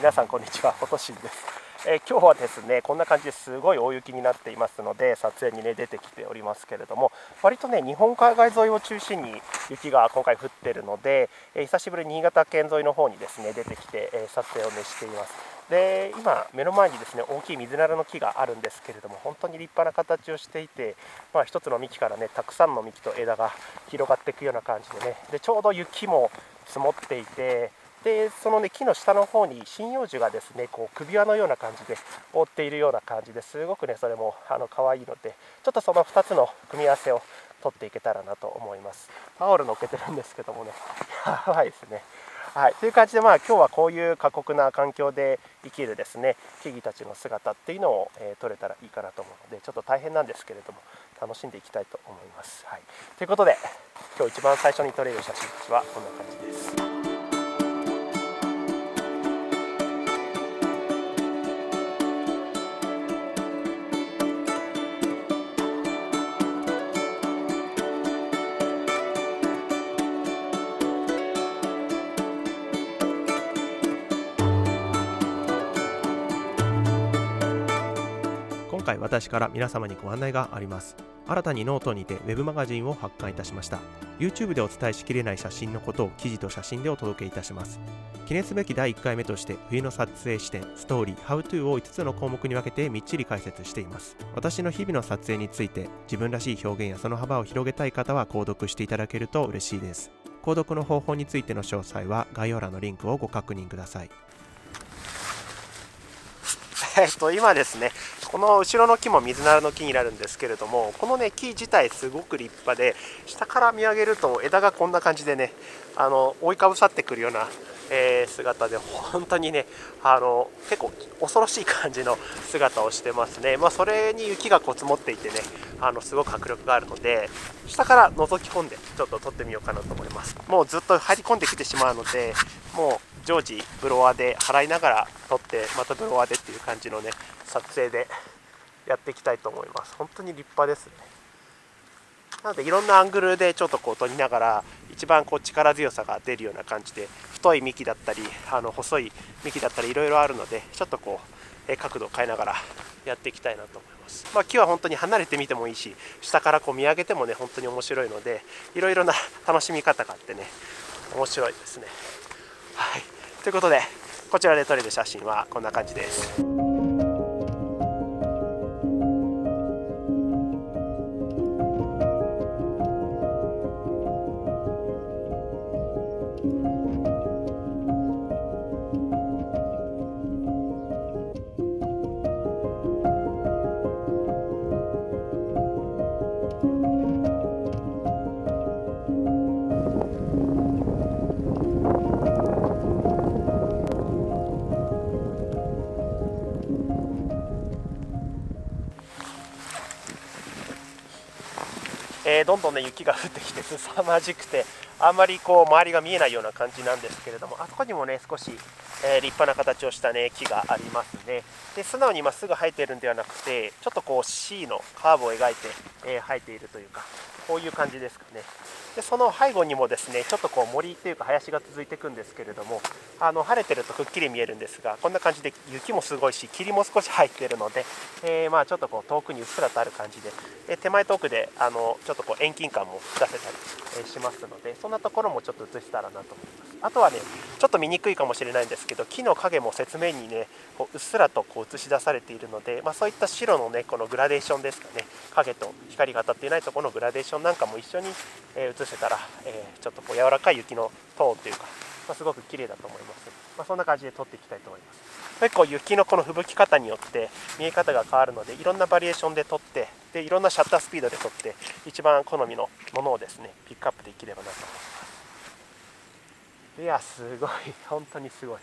皆さんこんにちは、フォトシンです。今日はですね、こんな感じですごい大雪になっていますので、撮影にね出てきておりますけれども、割とね日本海側沿いを中心に雪が今回降っているので、久しぶりに新潟県沿いの方にですね出てきて、撮影をねしています。で、今目の前にですね大きいミズナラの木があるんですけれども、本当に立派な形をしていて、一つの幹からねたくさんの幹と枝が広がっていくような感じでね、でちょうど雪も積もっていて、でその、ね、木の下の方に針葉樹がですねこう首輪のような感じで覆っているような感じですごくねそれも可愛いので、ちょっとその2つの組み合わせを取っていけたらなと思います。タオル乗っけてるんですけどもね、やばいですね。はい、という感じで、今日はこういう過酷な環境で生きるですね木々たちの姿っていうのを、撮れたらいいかなと思うので、ちょっと大変なんですけれども楽しんでいきたいと思います。はい、ということで今日一番最初に撮れる写真たちはこんな感じです。今回私から皆様にご案内があります。新たにノートにてウェブマガジンを発刊いたしました。 YouTube でお伝えしきれない写真のことを記事と写真でお届けいたします。記念すべき第1回目として冬の撮影視点、ストーリー、ハウトゥーを5つの項目に分けてみっちり解説しています。私の日々の撮影について自分らしい表現やその幅を広げたい方は購読していただけると嬉しいです。購読の方法についての詳細は概要欄のリンクをご確認ください。今ですね、この後ろの木もミズナラの木になるんですけれども、このね木自体すごく立派で、下から見上げると枝がこんな感じでね覆いかぶさってくるような、姿で、本当にね結構恐ろしい感じの姿をしてますね。それに雪がこう積もっていてねすごく迫力があるので、下から覗き込んでちょっと撮ってみようかなと思います。もうずっと入り込んできてしまうので、もう常時ブロワーで払いながら撮って、またブロワーでっていう感じのね撮影でやっていきたいと思います。本当に立派ですね。なのでいろんなアングルでちょっとこう撮りながら、一番こう力強さが出るような感じで、太い幹だったり細い幹だったりいろいろあるので、ちょっとこう角度を変えながらやっていきたいなと思います。木は本当に離れてみてもいいし、下からこう見上げてもね本当に面白いので、いろいろな楽しみ方があってね面白いですね。はい、ということでこちらで撮れる写真はこんな感じです。どんどんね雪が降ってきて凄まじくて、あんまりこう周りが見えないような感じなんですけれども、あそこにもね少し、立派な形をしたね木がありますね。で素直にまっすぐ生えているんではなくて、ちょっとこう C のカーブを描いて、生えているというか、こういう感じですかね。でその背後にもですねちょっとこう森というか林が続いていくんですけれども、晴れてるとくっきり見えるんですが、こんな感じで雪もすごいし霧も少し入っているので、ちょっとこう遠くにうっすらとある感じで、手前遠くでちょっとこう遠近感も出せたり、しますので、そんなところもちょっと映せたらなと思います。あとはねちょっと見にくいかもしれないんですけど、木の影も雪面にねこううっすらとこう映し出されているので、そういった白のねこのグラデーションですかね、影と光が当たっていないところのグラデーションなんかも一緒に、映せたら、ちょっとこう柔らかい雪のトーンというか、すごく綺麗だと思います。そんな感じで撮っていきたいと思います。結構雪のこの吹雪き方によって見え方が変わるので、いろんなバリエーションで撮って、でいろんなシャッタースピードで撮って、一番好みのものをですねピックアップできればなと思います。いやすごい、本当にすごい。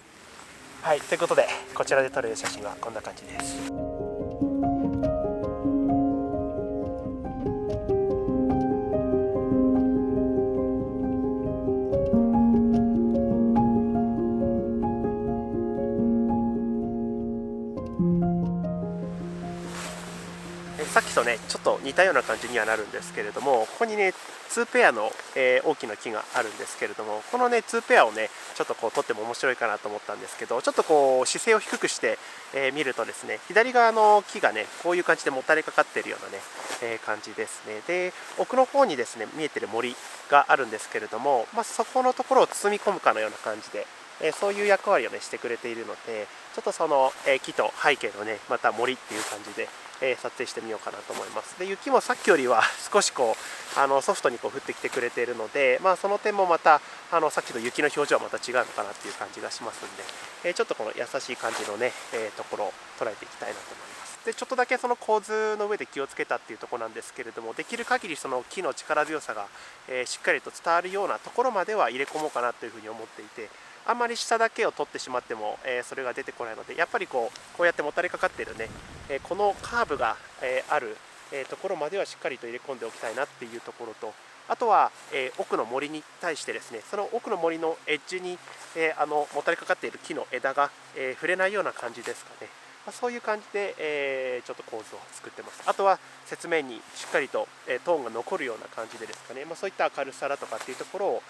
はい、ということでこちらで撮れる写真はこんな感じです。さっきとねちょっと似たような感じにはなるんですけれども、ここにね2ペアの、大きな木があるんですけれども、このね2ペアをねちょっとこう取っても面白いかなと思ったんですけど、ちょっとこう姿勢を低くして、見るとですね、左側の木がねこういう感じでもたれかかっているようなね、感じですね。で奥の方にですね見えてる森があるんですけれども、そこのところを包み込むかのような感じで、そういう役割をねしてくれているので、ちょっとその、木と背景のねまた森っていう感じで、撮影してみようかなと思います。で雪もさっきよりは少しこうソフトにこう降ってきてくれているので、その点もまたさっきの雪の表情はまた違うのかなっていう感じがしますんで、ちょっとこの優しい感じのね、ところを捉えていきたいなと思います。でちょっとだけその構図の上で気をつけたっていうところなんですけれども、できる限りその木の力強さが、しっかりと伝わるようなところまでは入れ込もうかなというふうに思っていて、あんまり下だけを取ってしまっても、それが出てこないので、やっぱりこうやってもたれかかっているね、このカーブが、ある、ところまではしっかりと入れ込んでおきたいなっていうところと、あとは、奥の森に対してですね、その奥の森のエッジに、もたれかかっている木の枝が、触れないような感じですかね。そういう感じで、ちょっと構図を作ってます。あとは雪面にしっかりと、トーンが残るような感じでですかね、そういった明るさだとかっていうところを、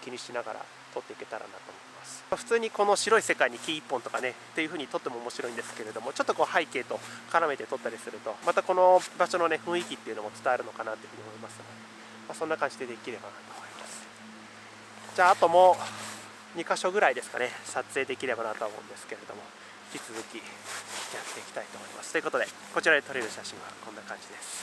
気にしながら撮っていけたらなと思います。普通にこの白い世界に木1本とかねっていう風に撮っても面白いんですけれども、ちょっとこう背景と絡めて撮ったりすると、またこの場所のね雰囲気っていうのも伝わるのかなというふうに思いますので、そんな感じでできればなと思います。じゃああともう2箇所ぐらいですかね、撮影できればなと思うんですけれども、引き続きやっていきたいと思います。ということでこちらで撮れる写真はこんな感じです。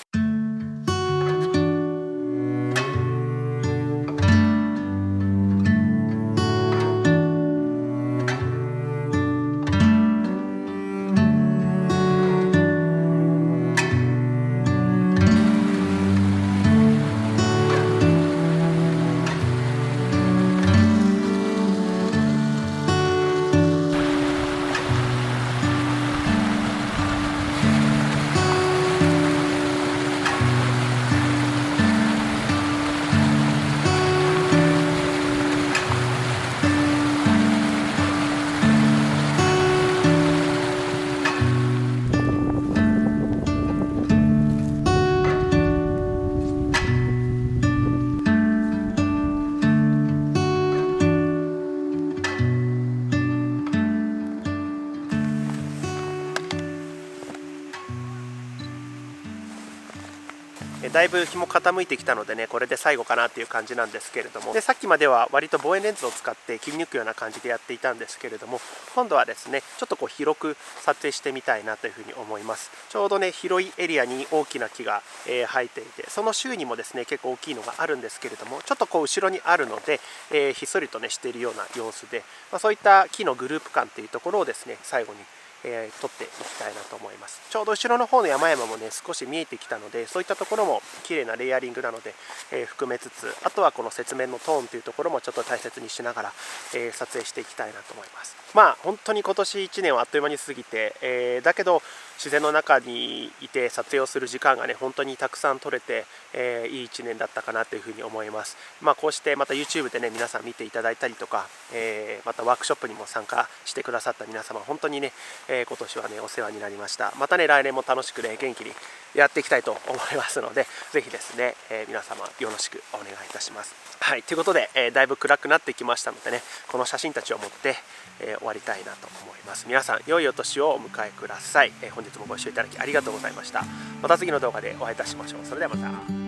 だいぶ日も傾いてきたのでね、これで最後かなっていう感じなんですけれども、でさっきまでは割と望遠レンズを使って切り抜くような感じでやっていたんですけれども、今度はですねちょっとこう広く撮影してみたいなというふうに思います。ちょうどね広いエリアに大きな木が、生えていて、その周囲にもですね結構大きいのがあるんですけれども、ちょっとこう後ろにあるので、ひっそりとねしているような様子で、そういった木のグループ感っていうところをですね最後に撮っていきたいなと思います。ちょうど後ろの方の山々もね少し見えてきたので、そういったところも綺麗なレイヤリングなので、含めつつ、あとはこの雪面のトーンというところもちょっと大切にしながら、撮影していきたいなと思います。本当に今年1年はあっという間に過ぎて、だけど自然の中にいて撮影をする時間がね本当にたくさん撮れて、いい1年だったかなというふうに思います。こうしてまた YouTube でね皆さん見ていただいたりとか、またワークショップにも参加してくださった皆様本当にね、今年はねお世話になりました。またね来年も楽しくね元気にやっていきたいと思いますので、ぜひですね、皆様よろしくお願いいたします。はい、ということで、だいぶ暗くなってきましたのでね、この写真たちを持って、終わりたいなと思います。皆さん良いお年をお迎えください。本日もご視聴いただきありがとうございました。また次の動画でお会いいたしましょう。それではまた。